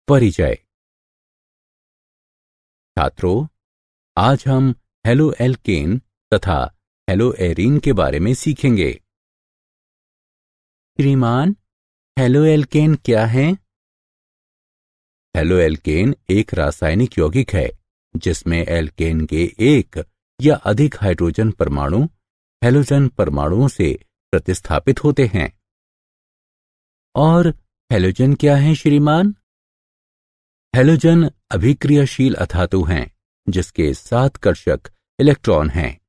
परिचय। छात्रों, आज हम हेलो एल्केन तथा हेलो एरीन के बारे में सीखेंगे। श्रीमान, हेलो एल्केन क्या है? हेलो एल्केन एक रासायनिक यौगिक है जिसमें एल्केन के एक या अधिक हाइड्रोजन परमाणु हैलोजन परमाणुओं से प्रतिस्थापित होते हैं। और हैलोजन क्या है श्रीमान? हैलोजन अभिक्रियाशील अधातु हैं जिसके 7 कर्षक इलेक्ट्रॉन हैं।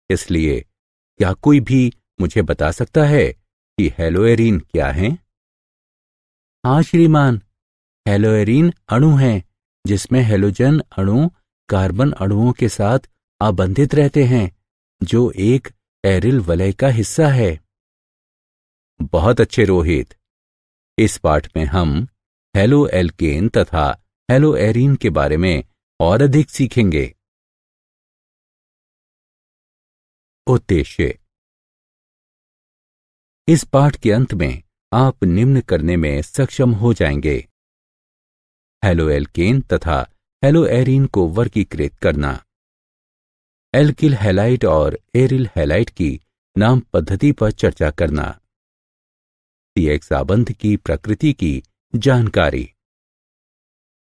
इसलिए क्या कोई भी मुझे बता सकता है कि हेलोएरीन क्या है? हाँ श्रीमान, हेलोएरीन अणु है जिसमें हैलोजन अणु कार्बन अणुओं के साथ आबंधित रहते हैं, जो एक एरिल वलय का हिस्सा है। बहुत अच्छे रोहित। इस पाठ में हम हेलो एल्केन तथा हेलो एरीन के बारे में और अधिक सीखेंगे। उद्देश्य। इस पाठ के अंत में आप निम्न करने में सक्षम हो जाएंगे। हेलो एल्केन तथा हेलो एरीन को वर्गीकृत करना, एल्किल हैलाइड और एरिल हैलाइड की नाम पद्धति पर चर्चा करना, CX आबंध की प्रकृति की जानकारी,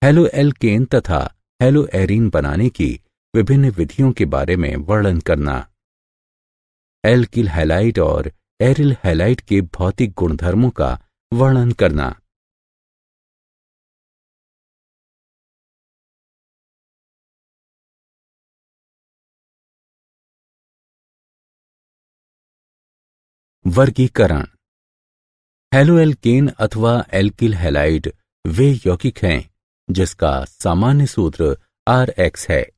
हेलो एल्केन तथा हेलो एरीन बनाने की विभिन्न विधियों के बारे में वर्णन करना, एल्किल हैलाइड और एरिल हैलाइड के भौतिक गुणधर्मों का वर्णन करना। वर्गीकरण। हेलो एल्केन अथवा एल्किल हैलाइड वे यौगिक हैं जिसका सामान्य सूत्र RX है,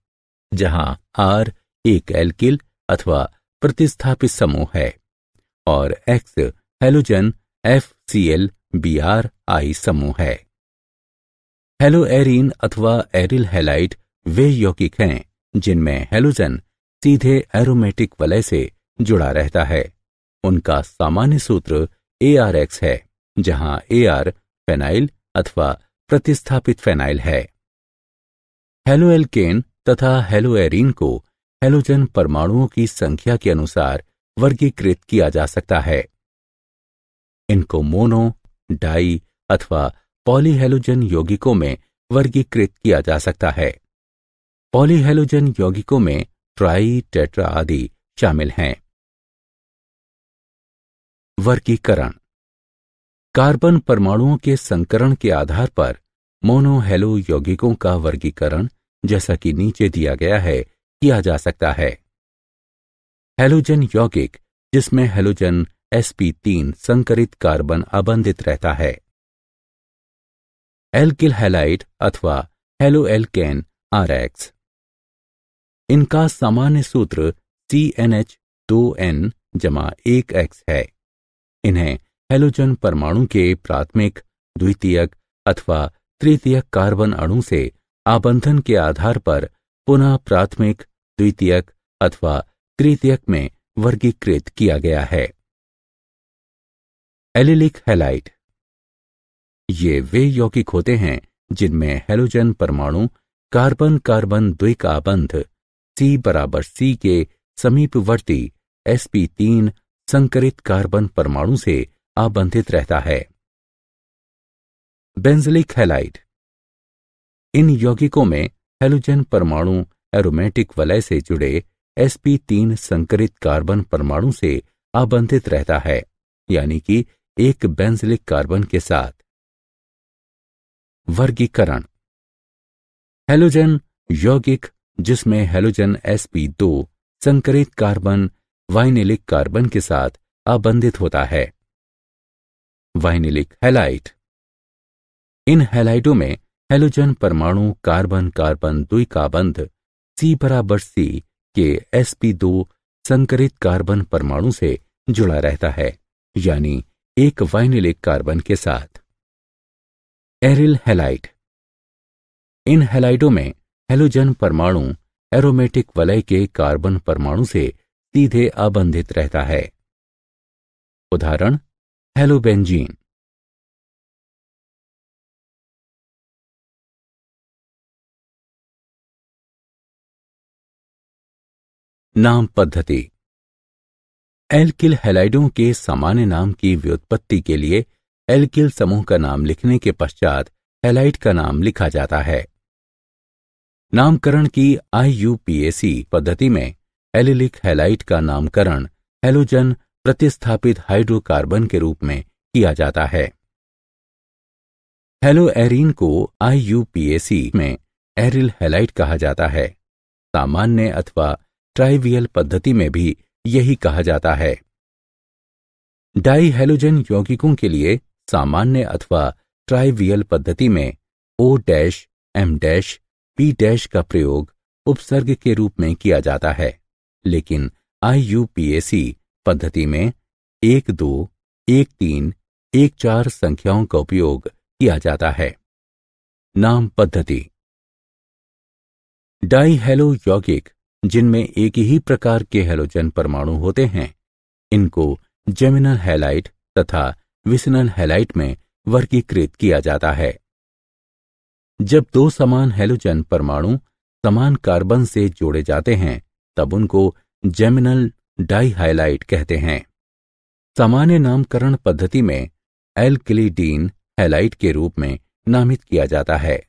जहां R एक एल्किल अथवा प्रतिस्थापित समूह है और X हैलोजन FCl-Br समूह है। हेलो एरीन अथवा एरिल हैलाइड वे यौगिक हैं जिनमें हैलोजन सीधे एरोमेटिक वलय से जुड़ा रहता है। उनका सामान्य सूत्र ARX है, जहां AR फेनाइल अथवा प्रतिस्थापित फेनाइल है। हेलो एल्केन तथा हेलो एरीन को हैलोजन परमाणुओं की संख्या के अनुसार वर्गीकृत किया जा सकता है। इनको मोनो, डाई अथवा पॉलीहैलोजन यौगिकों में वर्गीकृत किया जा सकता है। पॉलीहैलोजन यौगिकों में ट्राई, टेट्रा आदि शामिल हैं। वर्गीकरण। कार्बन परमाणुओं के संकरण के आधार पर मोनो हेलो यौगिकों का वर्गीकरण, जैसा कि नीचे दिया गया है, किया जा सकता है। हैलोजन यौगिक जिसमें हैलोजन sp3 संकरित कार्बन आबंधित रहता है। एल्किल हैलाइड अथवा हेलो एल्केन RX। इनका सामान्य सूत्र CnH2n-1x है। इन्हें हैलोजन परमाणु के प्राथमिक, द्वितीयक अथवा तृतीयक कार्बन अणु से आबंधन के आधार पर पुनः प्राथमिक, द्वितीयक अथवा तृतीयक में वर्गीकृत किया गया है। Allylic halide. ये वे यौगिक होते हैं जिनमें हैलोजन परमाणु कार्बन कार्बन द्विकाबंध C=C के समीपवर्ती sp3 संकरित कार्बन परमाणु से आबंधित रहता है। बेंजलिक हैलाइड। इन यौगिकों में हैलोजन परमाणु एरोमेटिक वलय से जुड़े sp3 संकरित कार्बन परमाणु से आबंधित रहता है, यानी कि एक बेंजलिक कार्बन के साथ। वर्गीकरण। हैलोजन यौगिक जिसमें हैलोजन sp2 संकरित कार्बन वाइनिलिक कार्बन के साथ आबंधित होता है। Vinylic halide. इन हैलाइडों में हैलोजन परमाणु कार्बन कार्बन द्विकाबंध C=C के sp2 संकरित कार्बन परमाणु से जुड़ा रहता है, यानी एक वाइनिलिक कार्बन के साथ। Aryl halide. इन हैलाइडों में हैलोजन परमाणु एरोमेटिक वलय के कार्बन परमाणु से सीधे आबंधित रहता है। उदाहरण हैलोबेंजीन। नाम पद्धति। एल्किल हैलाइडों के सामान्य नाम की व्युत्पत्ति के लिए एल्किल समूह का नाम लिखने के पश्चात हैलाइड का नाम लिखा जाता है। नामकरण की IUPAC पद्धति में एलिलिक हैलाइड का नामकरण हैलोजन प्रतिस्थापित हाइड्रोकार्बन के रूप में किया जाता है। हेलोएरीन को IUPAC में एरिल हैलाइड कहा जाता है। सामान्य अथवा ट्राइवियल पद्धति में भी यही कहा जाता है। डाई हैलोजन यौगिकों के लिए सामान्य अथवा ट्राइवियल पद्धति में O', M', P' का प्रयोग उपसर्ग के रूप में किया जाता है, लेकिन IUPAC पद्धति में 1, 2, 1, 3, 1, 4 संख्याओं का उपयोग किया जाता है। नाम पद्धति। डाई हैलो यौगिक जिनमें एक ही प्रकार के हैलोजन परमाणु होते हैं, इनको जेमिनल हैलाइड तथा विसिनल हैलाइड में वर्गीकृत किया जाता है। जब दो समान हैलोजन परमाणु समान कार्बन से जोड़े जाते हैं, तब उनको जेमिनल डाइहाइलाइड कहते हैं। सामान्य नामकरण पद्धति में एल्किलिडीन हैलाइड के रूप में नामित किया जाता है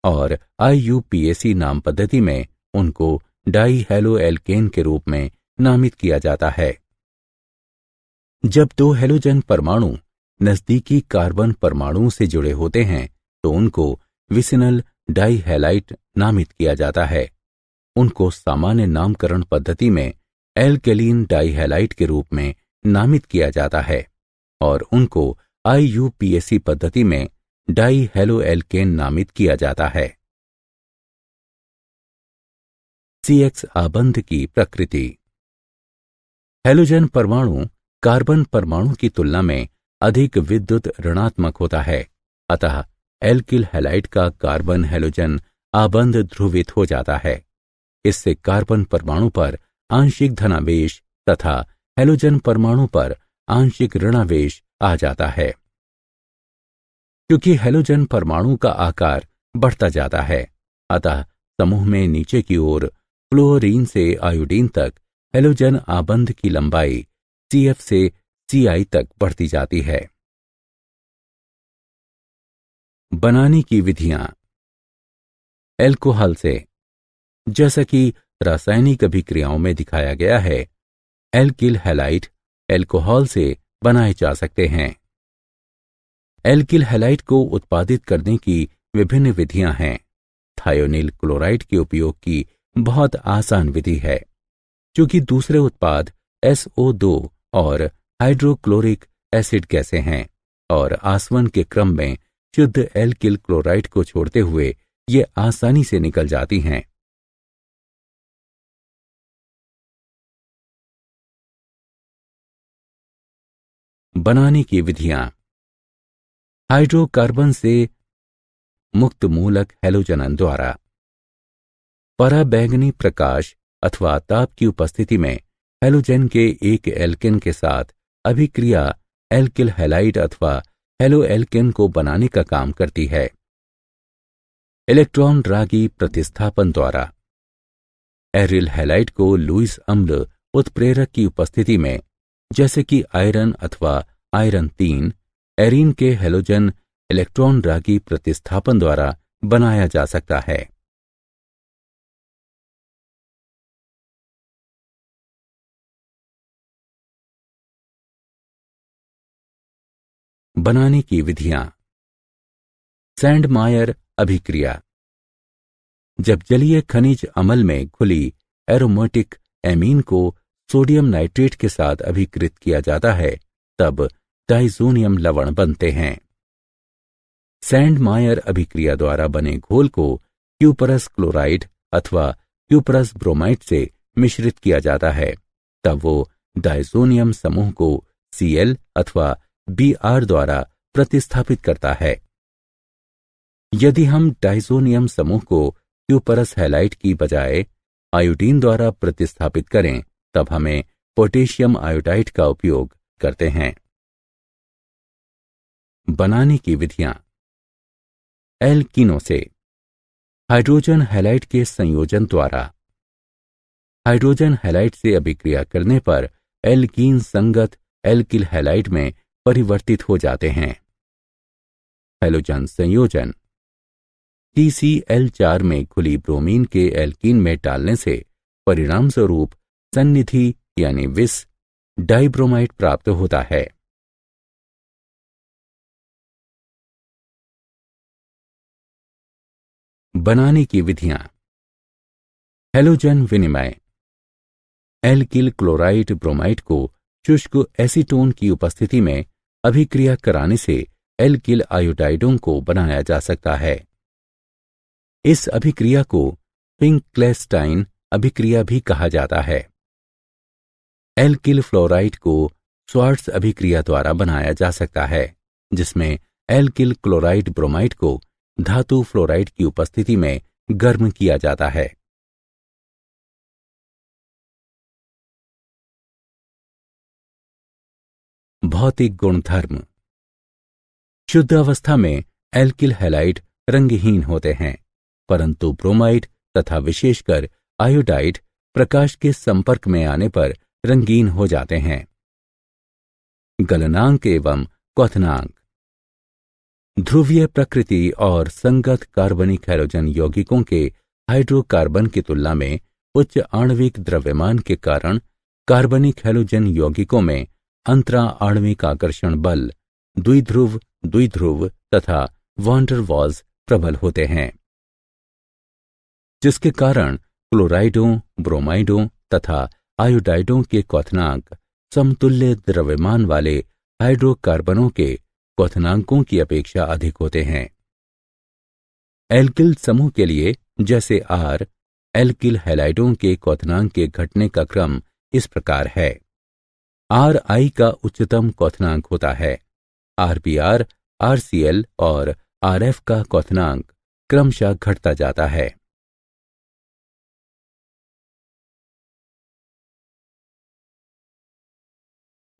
और IUPAC नाम पद्धति में उनको डाई हैलो एल्केन के रूप में नामित किया जाता है। जब दो हैलोजन परमाणु नजदीकी कार्बन परमाणुओं से जुड़े होते हैं, तो उनको विसिनल डाइहैलाइड नामित किया जाता है। उनको सामान्य नामकरण पद्धति में एल्केलीन डाइहैलाइड के रूप में नामित किया जाता है और उनको IUPAC पद्धति में डाई हैलो एल्केन नामित किया जाता है। CX आबंध की प्रकृति। हैलोजन परमाणु कार्बन परमाणु की तुलना में अधिक विद्युत ऋणात्मक होता है, अतः एल्किल हैलाइड का कार्बन हैलोजन आबंध ध्रुवित हो जाता है। इससे कार्बन परमाणु पर आंशिक धनावेश तथा हैलोजन परमाणु पर आंशिक ऋणावेश आ जाता है। क्योंकि हैलोजन परमाणु का आकार बढ़ता जाता है, अतः समूह में नीचे की ओर फ्लोरीन से आयोडीन तक हैलोजन आबंध की लंबाई CF से CI तक बढ़ती जाती है। बनाने की विधियां। एल्कोहल से, जैसा कि रासायनिक अभिक्रियाओं में दिखाया गया है, एल्किल हैलाइड एल्कोहल से बनाए जा सकते हैं। एल्किल हैलाइड को उत्पादित करने की विभिन्न विधियां हैं। थायोनिल क्लोराइड के उपयोग की बहुत आसान विधि है, क्योंकि दूसरे उत्पाद SO2 और हाइड्रोक्लोरिक एसिड गैसें हैं और आसवन के क्रम में शुद्ध एल्किल क्लोराइड को छोड़ते हुए ये आसानी से निकल जाती हैं। बनाने की विधियां। हाइड्रोकार्बन से मुक्त मूलक हैलोजनन द्वारा पराबैंगनी प्रकाश अथवा ताप की उपस्थिति में हैलोजन के एक एल्केन के साथ अभिक्रिया एल्किल हैलाइड अथवा हैलो एल्केन को बनाने का काम करती है। इलेक्ट्रॉन रागी प्रतिस्थापन द्वारा एरिल हैलाइड को लुईस अम्ल उत्प्रेरक की उपस्थिति में, जैसे कि आयरन अथवा आयरन 3, एरीन के हैलोजन इलेक्ट्रॉन रागी प्रतिस्थापन द्वारा बनाया जा सकता है। बनाने की विधियां। सैंडमायर अभिक्रिया। जब जलीय खनिज अम्ल में घुली एरोमेटिक एमीन को सोडियम नाइट्रेट के साथ अभिकृत किया जाता है, तब डाइजोनियम लवण बनते हैं। सैंडमायर अभिक्रिया द्वारा बने घोल को क्यूपरस क्लोराइड अथवा क्यूपरस ब्रोमाइड से मिश्रित किया जाता है, तब वो डाइजोनियम समूह को Cl अथवा Br द्वारा प्रतिस्थापित करता है। यदि हम डाइजोनियम समूह को क्यूपरस हैलाइड की बजाय आयोडीन द्वारा प्रतिस्थापित करें, तब हमें पोटेशियम आयोडाइड का उपयोग करते हैं। बनाने की विधियां। एल्कीनों से हाइड्रोजन हैलाइड के संयोजन द्वारा हाइड्रोजन हैलाइड से अभिक्रिया करने पर एल्कीन संगत एल्किल हैलाइड में परिवर्तित हो जाते हैं। हैलोजन संयोजन TCl4 में खुली ब्रोमीन के एल्कीन में डालने से परिणाम स्वरूप सन्निधि यानी विष डाइब्रोमाइड प्राप्त होता है। बनाने की विधियां। हैलोजन विनिमय। एल्किल क्लोराइड ब्रोमाइड को शुष्क एसीटोन की उपस्थिति में अभिक्रिया कराने से एल्किल आयोडाइडों को बनाया जा सकता है। इस अभिक्रिया को पिंक-क्लेस्टाइन अभिक्रिया भी कहा जाता है। एल्किल फ्लोराइड को स्वार्ट्ज अभिक्रिया द्वारा बनाया जा सकता है, जिसमें एल्किल क्लोराइड ब्रोमाइड को धातु फ्लोराइड की उपस्थिति में गर्म किया जाता है। भौतिक गुणधर्म। शुद्ध अवस्था में एल्किल हैलाइड रंगहीन होते हैं, परंतु ब्रोमाइड तथा विशेषकर आयोडाइड प्रकाश के संपर्क में आने पर रंगीन हो जाते हैं। गलनांक एवं क्वथनांक। ध्रुवीय प्रकृति और संगत कार्बनिक हैलोजन यौगिकों के हाइड्रोकार्बन की तुलना में उच्च आणविक द्रव्यमान के कारण कार्बनिक हैलोजन यौगिकों में अंतरा आणविक आकर्षण बल, द्विध्रुव द्विध्रुव तथा वॉन डर वाल्स प्रबल होते हैं, जिसके कारण क्लोराइडों, ब्रोमाइडों तथा आयोडाइडों के क्वथनांक समतुल्य द्रव्यमान वाले हाइड्रोकार्बनों के क्वथनांकों की अपेक्षा अधिक होते हैं। एल्किल समूह के लिए जैसे R, एल्किल हैलाइडों के क्वथनांक के घटने का क्रम इस प्रकार है। Ri का उच्चतम क्वथनांक होता है। RBr, RCl और RF का क्वथनांक क्रमशः घटता जाता है।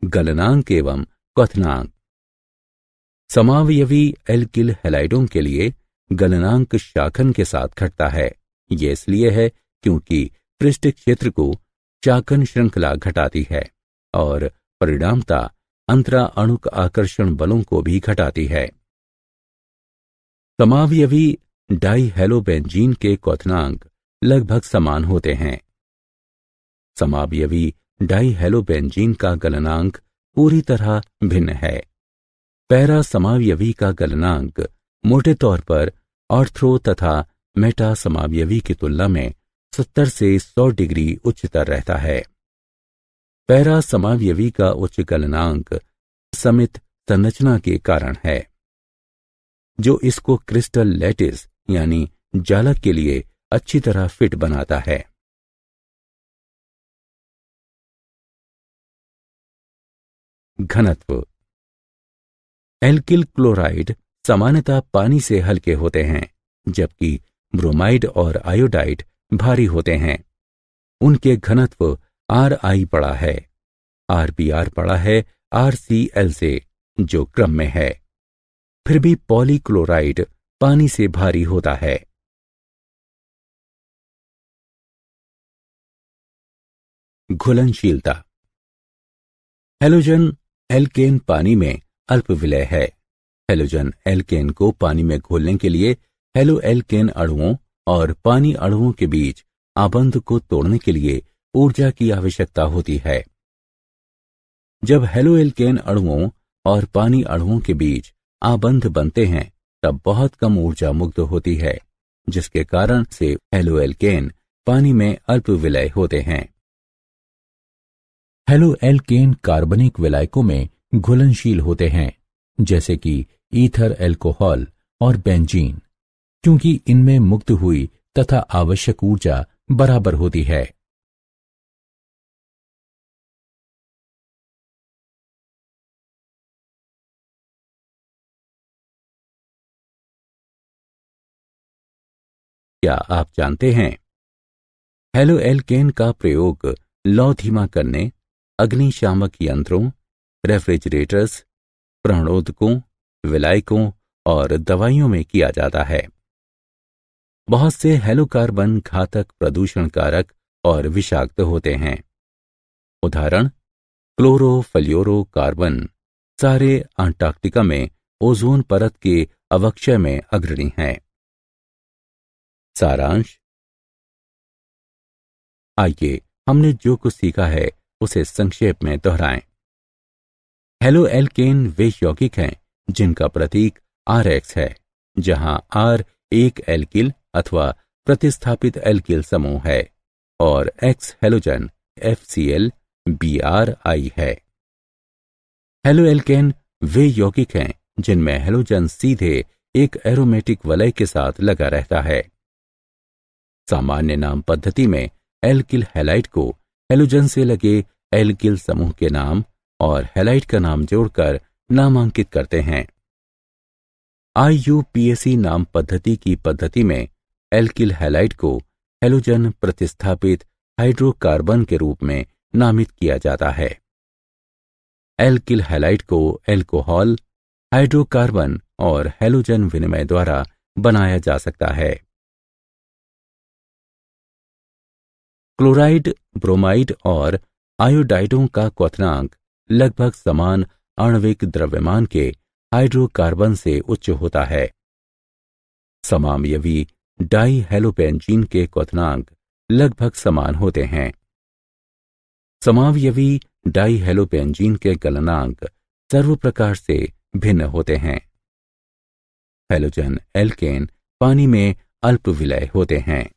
गलनांक एवं क्वथनांक। समावयवी एल्किल हैलाइडों के लिए गलनांक शाखन के साथ घटता है। यह इसलिए है क्योंकि पृष्ठ क्षेत्र को शाखन श्रृंखला घटाती है और परिणामता अंतरा अणुक आकर्षण बलों को भी घटाती है। समावयवी डाइहेलोबेंजीन के क्वथनांक लगभग समान होते हैं। समावयवी डाइहेलोबेंजीन का गलनांक पूरी तरह भिन्न है। पैरा समावयवी का गलनांक मोटे तौर पर ऑर्थो तथा मेटा समावयवी की तुलना में 70 से 100 डिग्री उच्चतर रहता है। पैरा समावयवी का उच्च गलनांक समित संरचना के कारण है, जो इसको क्रिस्टल लैटिस यानी जालक के लिए अच्छी तरह फिट बनाता है। घनत्व। एल्किल क्लोराइड सामान्यतः पानी से हल्के होते हैं, जबकि ब्रोमाइड और आयोडाइड भारी होते हैं। उनके घनत्व Ri बड़ा है, RBr बड़ा है RCl से, जो क्रम में है। फिर भी पॉलीक्लोराइड पानी से भारी होता है। घुलनशीलता। हैलोजन एल्केन पानी में अल्प विलय है। हैलोजन एल्केन को पानी में घोलने के लिए हेलो एल्केन अणुओं और पानी अणुओं के बीच आबंध को तोड़ने के लिए ऊर्जा की आवश्यकता होती है। जब हेलो एल्केन अणुओं और पानी अणुओं के बीच आबंध बनते हैं, तब बहुत कम ऊर्जा मुक्त होती है, जिसके कारण से हेलो एल्केन पानी में अल्प विलय होते हैं। हेलो एल्केन कार्बनिक विलायकों में घुलनशील होते हैं, जैसे कि ईथर एल्कोहल और बेंजीन, क्योंकि इनमें मुक्त हुई तथा आवश्यक ऊर्जा बराबर होती है। क्या आप जानते हैं, हेलो एल्केन का प्रयोग लौ धीमा करने, अग्निशामक यंत्रों, रेफ्रिजरेटर्स, प्राणोदकों, विलायकों और दवाइयों में किया जाता है। बहुत से हैलोकार्बन घातक, प्रदूषण कारक और विषाक्त होते हैं। उदाहरण क्लोरोफ्लोरोकार्बन सारे अंटार्कटिका में ओजोन परत के अवक्षय में अग्रणी हैं। सारांश। आइए हमने जो कुछ सीखा है उसे संक्षेप में दोहराएं। हेलो एल्केन वे यौगिक हैं जिनका प्रतीक RX है, जहां R एक एल्किल अथवा प्रतिस्थापित एल्किल समूह है और X हेलोजन FCl BRI है। हेलो एल्केन वे यौगिक हैं जिनमें हेलोजन सीधे एक एरोमेटिक वलय के साथ लगा रहता है। सामान्य नाम पद्धति में एल्किल हैलाइड को हेलोजन से लगे एल्किल समूह के नाम और हैलाइड का नाम जोड़कर नामांकित करते हैं। IUPAC नाम पद्धति की पद्धति में एल्किल हैलाइड को हेलोजन प्रतिस्थापित हाइड्रोकार्बन के रूप में नामित किया जाता है। एल्किल हैलाइड को एल्कोहल, हाइड्रोकार्बन और हेलोजन विनिमय द्वारा बनाया जा सकता है। क्लोराइड, ब्रोमाइड और आयोडाइडों का क्वथनांक लगभग समान आणविक द्रव्यमान के हाइड्रोकार्बन से उच्च होता है। समावयवी डाइहेलोपेंजीन के क्वथनांक लगभग समान होते हैं। समावयवी डाइहेलोपेंजीन के गलनांक सर्व प्रकार से भिन्न होते हैं। हेलोजन एल्केन पानी में अल्प विलय होते हैं।